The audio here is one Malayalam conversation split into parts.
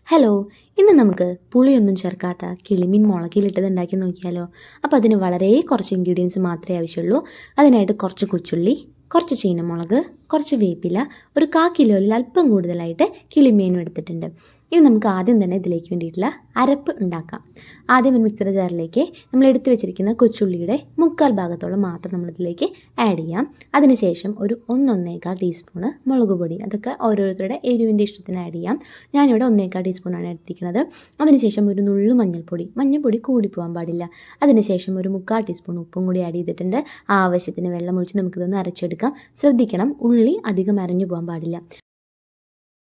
ഹലോ, ഇന്ന് നമുക്ക് പുളിയൊന്നും ചേർക്കാത്ത കിളിമീൻ മുളകിലിട്ടത് ഉണ്ടാക്കി നോക്കിയാലോ. അപ്പോൾ അതിന് വളരെ കുറച്ച് ഇൻഗ്രീഡിയൻസ് മാത്രമേ ആവശ്യമുള്ളൂ. അതിനായിട്ട് കുറച്ച് കൊച്ചുള്ളി, കുറച്ച് ചീനമുളക്, കുറച്ച് വേപ്പില, ഒരു 1/4 കിലോയിൽ അല്പം കൂടുതലായിട്ട് കിളിമീനും എടുത്തിട്ടുണ്ട്. ഇനി നമുക്ക് ആദ്യം തന്നെ ഇതിലേക്ക് വേണ്ടിയിട്ടുള്ള അരപ്പ് ഉണ്ടാക്കാം. ആദ്യം ഒരു മിക്സർ ജാറിലേക്ക് നമ്മൾ എടുത്തു വെച്ചിരിക്കുന്ന കൊച്ചുള്ളിയുടെ 1/4 ഭാഗത്തോളം മാത്രം നമ്മളിതിലേക്ക് ആഡ് ചെയ്യാം. അതിനുശേഷം ഒരു 1-1.25 ടീസ്പൂണ് മുളക് പൊടി, അതൊക്കെ ഓരോരുത്തരുടെ എരിവിൻ്റെ ഇഷ്ടത്തിന് ആഡ് ചെയ്യാം. ഞാനിവിടെ 1.25 ടീസ്പൂണാണ് എടുത്തിരിക്കുന്നത്. അതിനുശേഷം ഒരു നുള്ളു മഞ്ഞൾപ്പൊടി കൂടിപ്പോകാൻ പാടില്ല. അതിനുശേഷം ഒരു 1/4 ടീസ്പൂൺ ഉപ്പും കൂടി ആഡ് ചെയ്തിട്ടുണ്ട്. ആവശ്യത്തിന് വെള്ളം ഒഴിച്ച് നമുക്കിതൊന്ന് അരച്ചെടുക്കാം. ശ്രദ്ധിക്കണം, ഉള്ളി അധികം അരഞ്ഞു പോകാൻ പാടില്ല.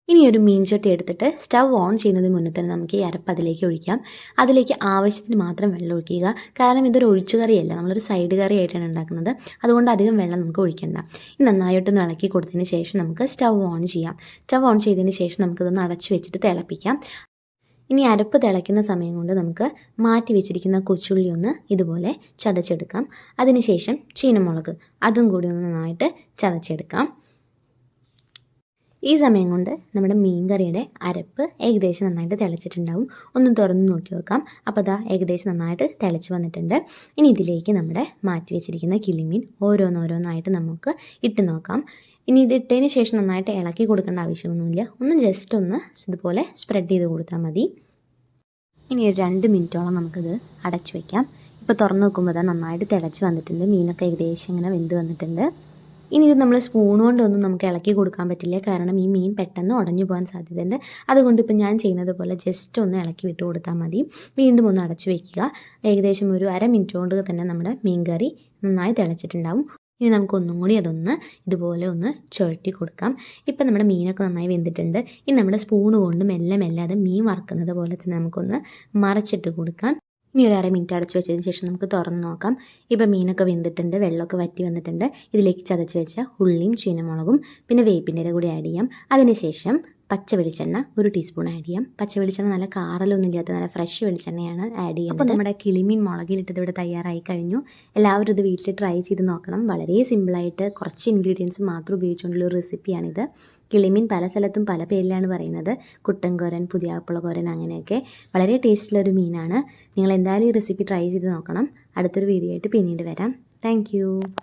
ഇനി ഒരു മീൻചട്ടി എടുത്തിട്ട് സ്റ്റവ് ഓൺ ചെയ്യുന്നതിന് മുന്നേ തന്നെ നമുക്ക് ഈ അരപ്പ് അതിലേക്ക് ഒഴിക്കാം. അതിലേക്ക് ആവശ്യത്തിന് മാത്രം വെള്ളം ഒഴിക്കുക. കാരണം ഇതൊരു ഒഴിച്ചുകറിയല്ല, നമ്മളൊരു സൈഡ് കറി ആയിട്ടാണ് ഉണ്ടാക്കുന്നത്. അതുകൊണ്ട് അധികം വെള്ളം നമുക്ക് ഒഴിക്കണ്ട. ഇനി നന്നായിട്ടൊന്ന് ഇളക്കി കൊടുത്തതിന് ശേഷം നമുക്ക് സ്റ്റവ് ഓൺ ചെയ്യാം. സ്റ്റവ് ഓൺ ചെയ്തതിന് ശേഷം നമുക്കിതൊന്ന് അടച്ചു വെച്ചിട്ട് തിളപ്പിക്കാം. ഇനി അരപ്പ് തിളയ്ക്കുന്ന സമയം കൊണ്ട് നമുക്ക് മാറ്റി വെച്ചിരിക്കുന്ന കൊച്ചുള്ളി ഒന്ന് ഇതുപോലെ ചതച്ചെടുക്കാം. അതിനുശേഷം ചീനമുളക് അതും കൂടി ഒന്ന് നന്നായിട്ട് ചതച്ചെടുക്കാം. ഈ സമയം കൊണ്ട് നമ്മുടെ മീൻ കറിയുടെ അരപ്പ് ഏകദേശം നന്നായിട്ട് തിളച്ചിട്ടുണ്ടാവും. ഒന്ന് തുറന്ന് നോക്കി നോക്കാം. അപ്പോൾ അതാ ഏകദേശം നന്നായിട്ട് തിളച്ച് വന്നിട്ടുണ്ട്. ഇനി ഇതിലേക്ക് നമ്മുടെ മാറ്റി വെച്ചിരിക്കുന്ന കിളിമീൻ ഓരോന്നോരോന്നായിട്ട് നമുക്ക് ഇട്ട് നോക്കാം. ഇനി ഇത് ഇട്ടതിന് ശേഷം നന്നായിട്ട് ഇളക്കി കൊടുക്കേണ്ട ആവശ്യമൊന്നുമില്ല. ഒന്ന് ജസ്റ്റ് ഒന്ന് ഇതുപോലെ സ്പ്രെഡ് ചെയ്ത് കൊടുത്താൽ മതി. ഇനി ഒരു 2 മിനിറ്റോളം നമുക്കിത് അടച്ചു വയ്ക്കാം. ഇപ്പോൾ തുറന്ന് നോക്കുമ്പോൾ അത് നന്നായിട്ട് തിളച്ച് വന്നിട്ടുണ്ട്. മീനൊക്കെ ഏകദേശം ഇങ്ങനെ വെന്ത് വന്നിട്ടുണ്ട്. ഇനി ഇത് നമ്മൾ സ്പൂൺ കൊണ്ടൊന്നും നമുക്ക് ഇളക്കി കൊടുക്കാൻ പറ്റില്ല, കാരണം ഈ മീൻ പെട്ടെന്ന് ഉടഞ്ഞു പോകാൻ സാധ്യതയുണ്ട്. അതുകൊണ്ട് ഇപ്പോൾ ഞാൻ ചെയ്യുന്നത് പോലെ ജസ്റ്റ് ഒന്ന് ഇളക്കി വിട്ട് കൊടുത്താൽ മതി. വീണ്ടും ഒന്ന് അടച്ചു വയ്ക്കുക. ഏകദേശം ഒരു 1/2 മിനിറ്റ് കൊണ്ട് തന്നെ നമ്മുടെ മീൻ കറി നന്നായി തിളച്ചിട്ടുണ്ടാവും. ഇനി നമുക്കൊന്നും കൂടി അതൊന്ന് ഇതുപോലെ ഒന്ന് ചുഴറ്റി കൊടുക്കാം. ഇപ്പം നമ്മുടെ മീനൊക്കെ നന്നായി വെന്തിട്ടുണ്ട്. ഇനി നമ്മുടെ സ്പൂണ് കൊണ്ട് മെല്ലെ അത് മീൻ വറുക്കുന്നത് പോലെ തന്നെ നമുക്കൊന്ന് മറച്ചിട്ട് കൊടുക്കാം. ഇനി ഒരു 1/2 മിനിറ്റ് അടച്ചു വെച്ചതിന് ശേഷം നമുക്ക് തുറന്ന് നോക്കാം. ഇപ്പോൾ മീനൊക്കെ വെന്തിട്ടുണ്ട്, വെള്ളമൊക്കെ വറ്റി വന്നിട്ടുണ്ട്. ഇതിലേക്ക് ചതച്ച് വെച്ച ഉള്ളിയും ചീനമുളകും പിന്നെ വേപ്പിൻ്റെ ഇല കൂടി ആഡ് ചെയ്യാം. അതിനുശേഷം പച്ച വെളിച്ചെണ്ണ 1 ടീസ്പൂൺ ആഡ് ചെയ്യാം. പച്ച വെളിച്ചെണ്ണ നല്ല കാറലൊന്നും ഇല്ലാത്ത നല്ല ഫ്രഷ് വെളിച്ചെണ്ണയാണ് ആഡ് ചെയ്യുന്നത്. അപ്പോൾ നമ്മുടെ കിളിമീൻ മുളകിലിട്ടത് ഇവിടെ തയ്യാറായി കഴിഞ്ഞു. എല്ലാവരും ഇത് വീട്ടിൽ ട്രൈ ചെയ്ത് നോക്കണം. വളരെ സിമ്പിളായിട്ട് കുറച്ച് ഇൻഗ്രീഡിയൻസ് മാത്രം ഉപയോഗിച്ചുകൊണ്ടുള്ള ഒരു റെസിപ്പിയാണിത്. കിളിമീൻ പല സ്ഥലത്തും പല പേരിലാണ് പറയുന്നത്. കുട്ടൻകോരൻ, പുതിയാപ്പിളകോരൻ, അങ്ങനെയൊക്കെ. വളരെ ടേസ്റ്റുള്ളൊരു മീനാണ്. നിങ്ങൾ എന്തായാലും ഈ റെസിപ്പി ട്രൈ ചെയ്ത് നോക്കണം. അടുത്തൊരു വീഡിയോ ആയിട്ട് പിന്നീട് വരാം. താങ്ക്